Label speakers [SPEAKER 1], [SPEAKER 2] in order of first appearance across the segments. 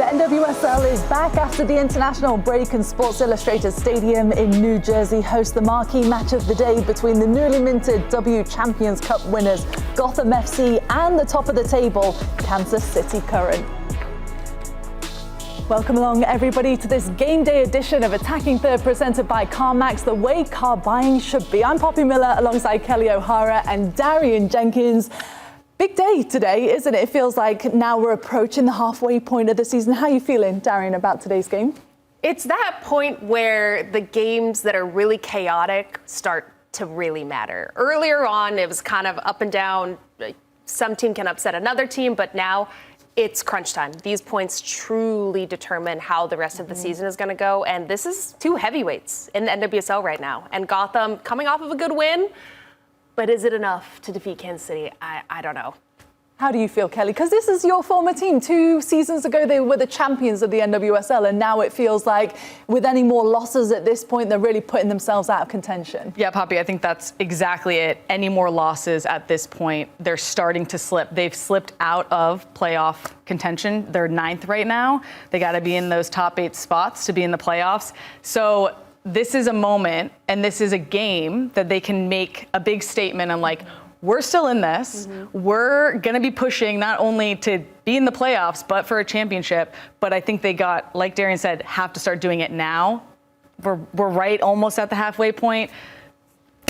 [SPEAKER 1] NWSL is back after the international break, and Sports Illustrated Stadium in New Jersey hosts the marquee match of the day between the newly minted W Champions Cup winners Gotham FC and the top of the table, Kansas City Current. Welcome along, everybody, to this game day edition of Attacking Third, presented by Carmax, the way car buying should be. I'm Poppy Miller alongside Kelly O'Hara and Darian Jenkins. Big day today, isn't it? It feels like now we're approaching the halfway point of the season. How are you feeling, Darian, about today's game?
[SPEAKER 2] It's that point where the games that are really chaotic start to really matter. Earlier on, it was kind of up and down. Some team can upset another team, but now it's crunch time. These points truly determine how the rest of the season is going to go. And this is two heavyweights in the NWSL right now. And Gotham coming off of a good win. But is it enough to defeat Kansas City? I don't know.
[SPEAKER 1] How do you feel, Kelly? Because this is your former team. 2 seasons ago, they were the champions of the NWSL, and now it feels like with any more losses at this point, they're really putting themselves out of contention.
[SPEAKER 3] Yeah, Poppy, I think that's exactly it. Any more losses at this point, they're starting to slip. They've slipped out of playoff contention. They're 9th right now. They got to be in those top 8 spots to be in the playoffs. So this is a moment, and this is a game that they can make a big statement on, like, we're still in this. We're going to be pushing not only to be in the playoffs, but for a championship. But I think they got, like Darian said, have to start doing it now. We're right almost at the halfway point.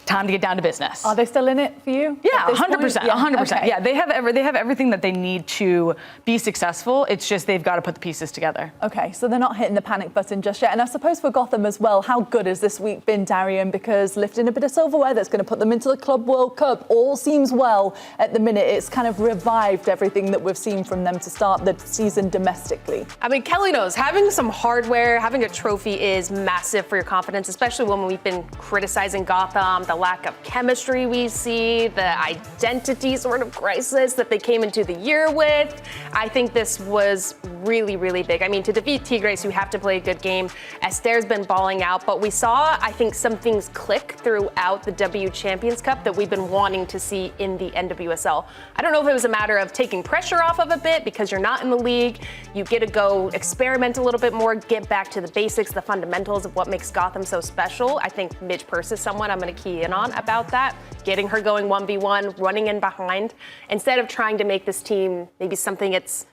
[SPEAKER 3] Time to get down to business.
[SPEAKER 1] Are they still in it for you?
[SPEAKER 3] Yeah, 100%. 100%.
[SPEAKER 1] Okay.
[SPEAKER 3] Yeah, they have everything that they need to be successful. It's just they've got to put the pieces together.
[SPEAKER 1] Okay, so they're not hitting the panic button just yet. And I suppose for Gotham as well, how good has this week been, Darian? Because lifting a bit of silverware that's going to put them into the Club World Cup all seems well at the minute. It's kind of revived everything that we've seen from them to start the season domestically.
[SPEAKER 2] I mean, Kelly knows having some hardware, having a trophy is massive for your confidence, especially when we've been criticizing Gotham, the lack of chemistry we see, the identity sort of crisis that they came into the year with. I think this was really, really big. I mean, to defeat Tigres, you have to play a good game. Esther's been balling out, but we saw, I think, some things click throughout the W Champions Cup that we've been wanting to see in the NWSL. I don't know if it was a matter of taking pressure off of a bit because you're not in the league. You get to go experiment a little bit more, get back to the basics, the fundamentals of what makes Gotham so special. I think Midge Purse is someone I'm going to key in on about that, getting her going 1v1, running in behind, instead of trying to make this team maybe something it's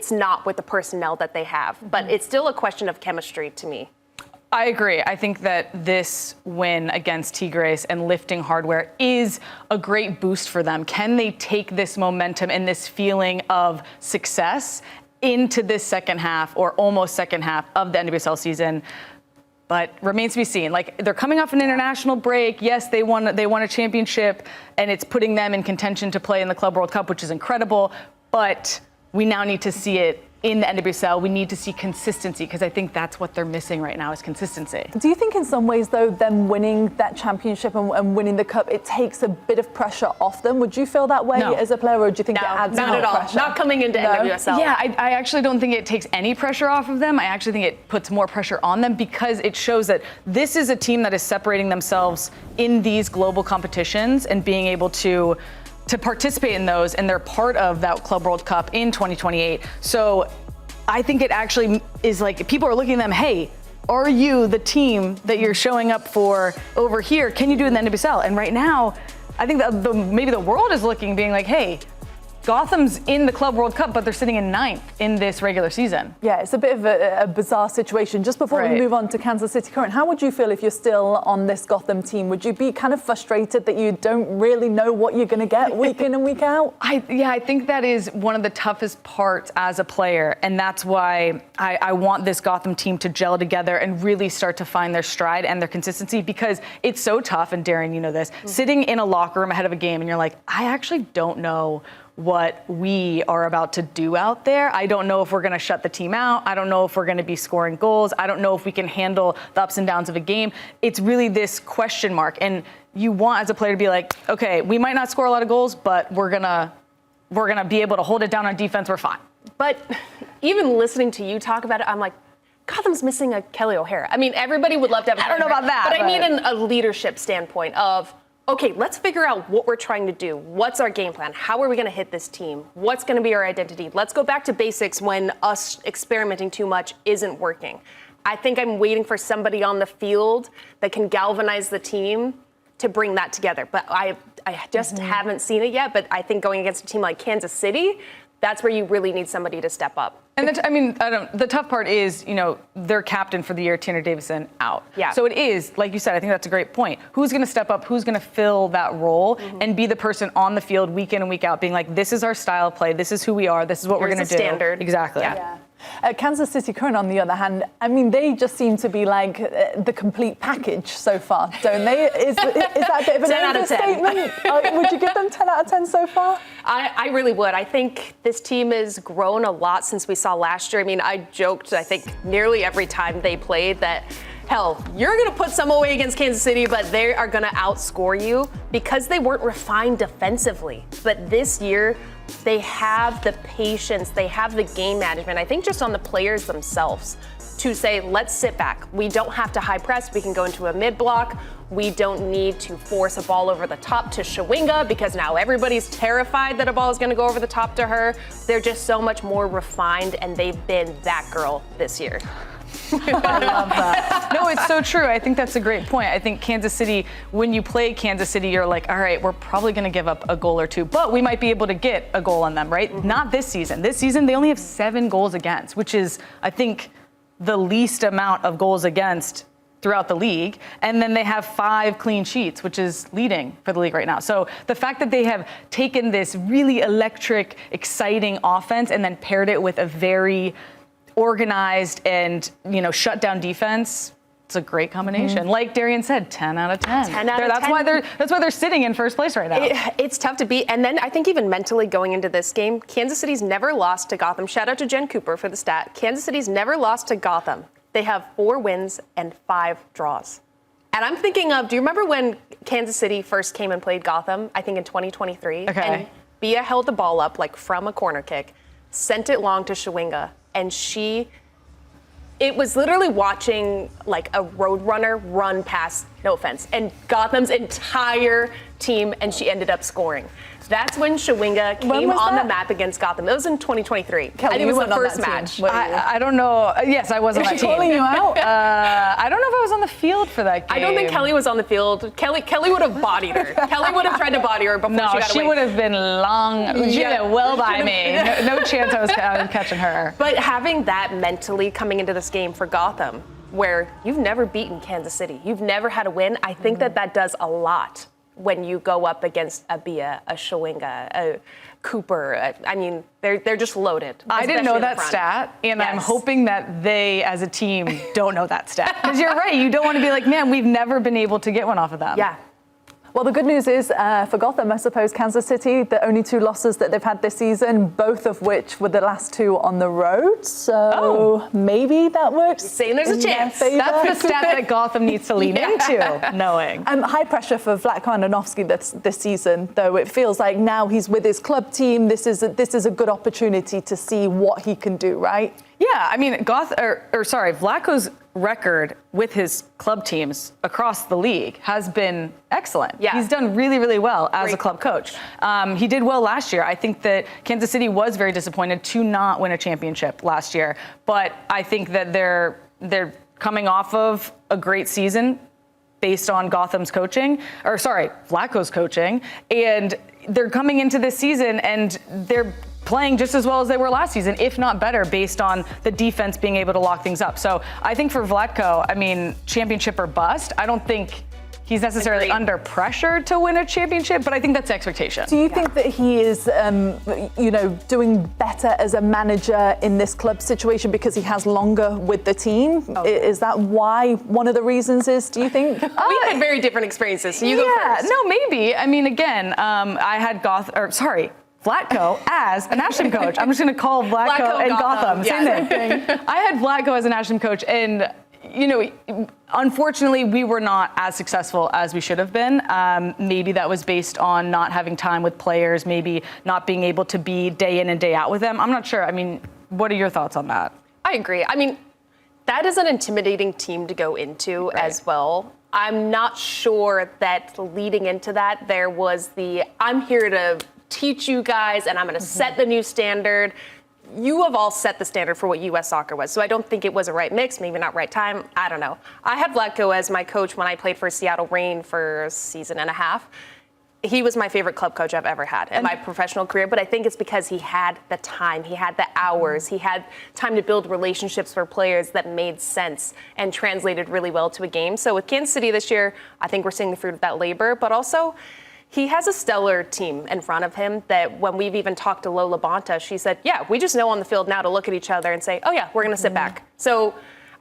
[SPEAKER 2] not with the personnel that they have. But it's still a question of chemistry to me.
[SPEAKER 3] I agree. I think that this win against Tigres and lifting hardware is a great boost for them. Can they take this momentum and this feeling of success into this second half or almost second half of the NWSL season? But remains to be seen. Like, they're coming off an international break. Yes, they won a championship, and it's putting them in contention to play in the Club World Cup, which is incredible. But we now need to see it in the NWSL. We need to see consistency, because I think that's what they're missing right now, is consistency.
[SPEAKER 1] Do you think in some ways, though, them winning that championship and winning the cup, it takes a bit of pressure off them? Would you feel that way as a player, or do you think it adds
[SPEAKER 2] not
[SPEAKER 1] more
[SPEAKER 2] at all.
[SPEAKER 1] pressure?
[SPEAKER 2] Not coming into NWSL.
[SPEAKER 3] Yeah, I actually don't think it takes any pressure off of them. I actually think it puts more pressure on them, because it shows that this is a team that is separating themselves in these global competitions and being able to participate in those, and they're part of that Club World Cup in 2028. So I think it actually is like, people are looking at them, hey, are you the team that you're showing up for over here? Can you do it in the NWSL? And right now, I think that maybe the world is looking, being like, hey, Gotham's in the Club World Cup, but they're sitting in 9th in this regular season.
[SPEAKER 1] Yeah, it's a bit of a bizarre situation. Just before we move on to Kansas City Current, how would you feel if you're still on this Gotham team? Would you be kind of frustrated that you don't really know what you're going to get week in and week out?
[SPEAKER 3] I think that is one of the toughest parts as a player, and that's why I want this Gotham team to gel together and really start to find their stride and their consistency, because it's so tough, and Darren, you know this, sitting in a locker room ahead of a game and you're like, I actually don't know what we are about to do out there. I don't know if we're going to shut the team out. I don't know if we're going to be scoring goals. I don't know if we can handle the ups and downs of a game. It's really this question mark. And you want, as a player, to be like, okay, we might not score a lot of goals, but we're going to be able to hold it down on defense. We're fine.
[SPEAKER 2] But even listening to you talk about it, I'm like, Gotham's missing a Kelly O'Hara. I mean, everybody would love to have
[SPEAKER 3] I don't know about that.
[SPEAKER 2] But I mean in a leadership standpoint of, okay, let's figure out what we're trying to do. What's our game plan? How are we going to hit this team? What's going to be our identity? Let's go back to basics when us experimenting too much isn't working. I think I'm waiting for somebody on the field that can galvanize the team to bring that together. But I just haven't seen it yet. But I think going against a team like Kansas City, that's where you really need somebody to step up.
[SPEAKER 3] And the tough part is, their captain for the year, Tanner Davison, out.
[SPEAKER 2] Yeah.
[SPEAKER 3] So it is, like you said, I think that's a great point. Who's going to step up? Who's going to fill that role and be the person on the field week in and week out, being like, this is our style of play. This is who we are. This is what we're going to do.
[SPEAKER 2] Standard.
[SPEAKER 3] Exactly.
[SPEAKER 1] Yeah. Kansas City Current, on the other hand, I mean, they just seem to be like the complete package so far, don't they? Is that a bit of an
[SPEAKER 2] 10 out of 10.
[SPEAKER 1] understatement? Would you give them 10 out of 10 so far?
[SPEAKER 2] I really would. I think this team has grown a lot since we saw last year. I mean, I joked, I think, nearly every time they played that, hell, you're going to put some away against Kansas City, but they are going to outscore you because they weren't refined defensively. But this year, they have the patience, they have the game management, I think just on the players themselves, to say, let's sit back. We don't have to high press. We can go into a mid block. We don't need to force a ball over the top to Shawinga because now everybody's terrified that a ball is going to go over the top to her. They're just so much more refined, and they've been that girl this year.
[SPEAKER 3] I love that. No, it's so true. I think that's a great point. I think Kansas City, when you play Kansas City, you're like, all right, we're probably going to give up a goal or two, but we might be able to get a goal on them, right? Not this season. This season, they only have 7 goals against, which is, I think, the least amount of goals against throughout the league. And then they have 5 clean sheets, which is leading for the league right now. So the fact that they have taken this really electric, exciting offense and then paired it with a very organized and, shut down defense, it's a great combination. Like Darian said, 10 out of 10.
[SPEAKER 2] 10 out of 10.
[SPEAKER 3] That's why they're sitting in first place right now.
[SPEAKER 2] It's tough to beat. And then I think even mentally going into this game, Kansas City's never lost to Gotham. Shout out to Jen Cooper for the stat. Kansas City's never lost to Gotham. They have 4 wins and 5 draws. And I'm thinking of, do you remember when Kansas City first came and played Gotham? I think in 2023.
[SPEAKER 3] Okay.
[SPEAKER 2] And Bia held the ball up like from a corner kick, sent it long to Shawinga, and it was literally watching like a road runner run past, no offense, and Gotham's entire team, and she ended up scoring. That's when Shawinga came on the map against Gotham. It was in 2023.
[SPEAKER 1] Kelly,
[SPEAKER 2] I think it was the first
[SPEAKER 1] that
[SPEAKER 2] match.
[SPEAKER 3] I don't know. Yes, I was on that team.
[SPEAKER 1] Is she calling you out?
[SPEAKER 3] I don't know if I was on the field for that game.
[SPEAKER 2] I don't think Kelly was on the field. Kelly would have bodied her. Kelly would have tried to body her before she got away.
[SPEAKER 3] No, she would have been long. Yeah, well by me. No chance I was catching her.
[SPEAKER 2] But having that mentally coming into this game for Gotham, where you've never beaten Kansas City, you've never had a win, I think that does a lot when you go up against a Bia, a Shawinga, a Cooper. I mean, they're just loaded.
[SPEAKER 3] I didn't know that stat, and yes. I'm hoping that they, as a team, don't know that stat. Because you're right, you don't want to be like, man, we've never been able to get one off of them.
[SPEAKER 2] Yeah.
[SPEAKER 1] Well, the good news is for Gotham, I suppose, Kansas City, the only 2 losses that they've had this season, both of which were the last 2 on the road. So maybe that works.
[SPEAKER 2] Saying there's a chance.
[SPEAKER 3] That's the stat that Gotham needs to lean into, knowing.
[SPEAKER 1] High pressure for Vlatko Andonovski this season, though. It feels like now he's with his club team. This is a good opportunity to see what he can do, right?
[SPEAKER 3] Yeah, I mean, Vlatko's record with his club teams across the league has been excellent.
[SPEAKER 2] Yeah.
[SPEAKER 3] He's done really, really well as a club coach. He did well last year. I think that Kansas City was very disappointed to not win a championship last year, but I think that they're coming off of a great season based on Gotham's coaching, Vlatko's coaching, and they're coming into this season and they're playing just as well as they were last season, if not better, based on the defense being able to lock things up. So I think for Vlatko, I mean, championship or bust. I don't think he's necessarily under pressure to win a championship, but I think that's the expectation.
[SPEAKER 1] Do you think that he is, doing better as a manager in this club situation because he has longer with the team? Is that why one of the reasons is, do you think?
[SPEAKER 2] We had very different experiences, so you go first.
[SPEAKER 3] No, maybe. I mean, again, I had Vlatko as a national coach. I'm just going to call Vlatko and Gotham. Same thing. I had Vlatko as a national coach, and unfortunately, we were not as successful as we should have been. Maybe that was based on not having time with players, maybe not being able to be day in and day out with them. I'm not sure. I mean, what are your thoughts on that?
[SPEAKER 2] I agree. I mean, that is an intimidating team to go into as well. I'm not sure that leading into that, there was I'm here to teach you guys and I'm going to set the new standard. You have all set the standard for what U.S. soccer was. So I don't think it was a right mix, maybe not right time. I don't know. I had Vlatko as my coach when I played for Seattle Reign for a season and a half. He was my favorite club coach I've ever had in my professional career, but I think it's because he had the time, he had the hours, he had time to build relationships for players that made sense and translated really well to a game. So with Kansas City this year, I think we're seeing the fruit of that labor, but also he has a stellar team in front of him that when we've even talked to Lola Bonta, she said, yeah, we just know on the field now to look at each other and say, oh yeah, we're going to sit back. So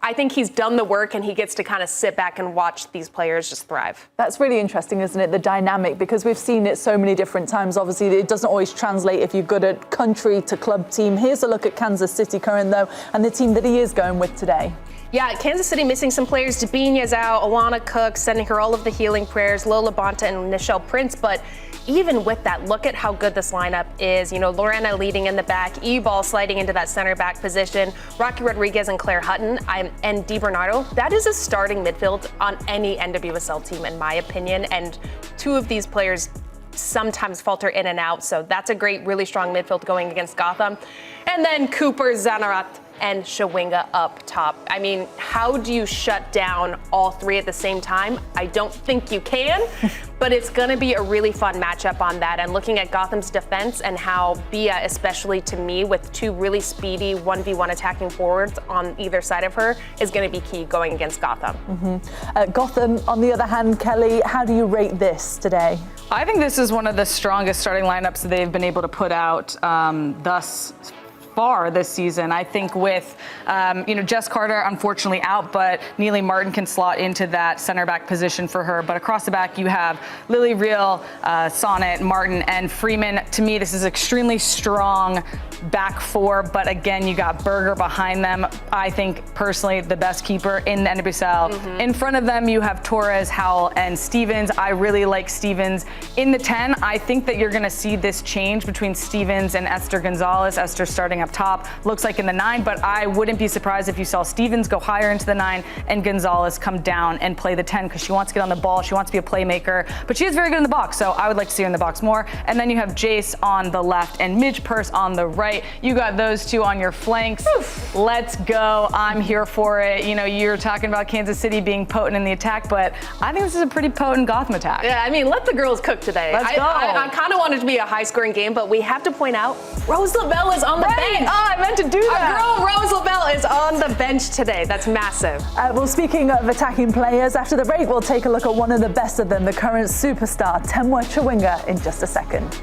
[SPEAKER 2] I think he's done the work and he gets to kind of sit back and watch these players just thrive. That's
[SPEAKER 1] really interesting, isn't it? The dynamic, because we've seen it so many different times. Obviously, it doesn't always translate if you're good at country to club team. Here's a look at Kansas City current, though, and the team that he is going with today.
[SPEAKER 2] Yeah, Kansas City missing some players. Debinya's out, Alana Cook, sending her all of the healing prayers, Lola Bonta and Nichelle Prince, but even with that, look at how good this lineup is. You know, Lorena leading in the back, E-Ball sliding into that center back position, Rocky Rodriguez and Claire Hutton, and DiBernardo. That is a starting midfield on any NWSL team, in my opinion. And two of these players sometimes falter in and out. So that's a great, really strong midfield going against Gotham. And then Cooper, Zanarat, and Shawinga up top. I mean, how do you shut down all three at the same time? I don't think you can, but it's going to be a really fun matchup on that. And looking at Gotham's defense and how Bia, especially to me, with two really speedy 1v1 attacking forwards on either side of her, is going to be key going against Gotham.
[SPEAKER 1] Gotham, on the other hand, Kelly, how do you rate this today?
[SPEAKER 3] I think this is one of the strongest starting lineups that they've been able to put out thus far this season. I think with, Jess Carter unfortunately out, but Neely Martin can slot into that center back position for her. But across the back, you have Lily Real, Sonnet, Martin, and Freeman. To me, this is extremely strong back four, but again, you got Berger behind them. I think personally the best keeper in the NWSL. In front of them, you have Torres, Howell, and Stevens. I really like Stevens in the 10. I think that you're going to see this change between Stevens and Esther Gonzalez. Esther starting up top, looks like in the 9, but I wouldn't be surprised if you saw Stevens go higher into the 9 and Gonzalez come down and play the 10 because she wants to get on the ball. She wants to be a playmaker, but she is very good in the box, so I would like to see her in the box more. And then you have Jace on the left and Midge Purse on the right. You got those two on your flanks. Oof. Let's go. I'm here for it. You know, you're talking about Kansas City being potent in the attack, but I think this is a pretty potent Gotham attack.
[SPEAKER 2] Yeah, I mean, let the girls cook today.
[SPEAKER 3] Let's go.
[SPEAKER 2] I kind of wanted to be a high-scoring game, but we have to point out Rose LaBelle is on the bench.
[SPEAKER 3] Oh, I meant to do that.
[SPEAKER 2] Our girl Rose LaBelle is on the bench today. That's massive.
[SPEAKER 1] Well, speaking of attacking players, after the break, we'll take a look at one of the best of them, the current superstar, Temwa Chawinga, in just a second.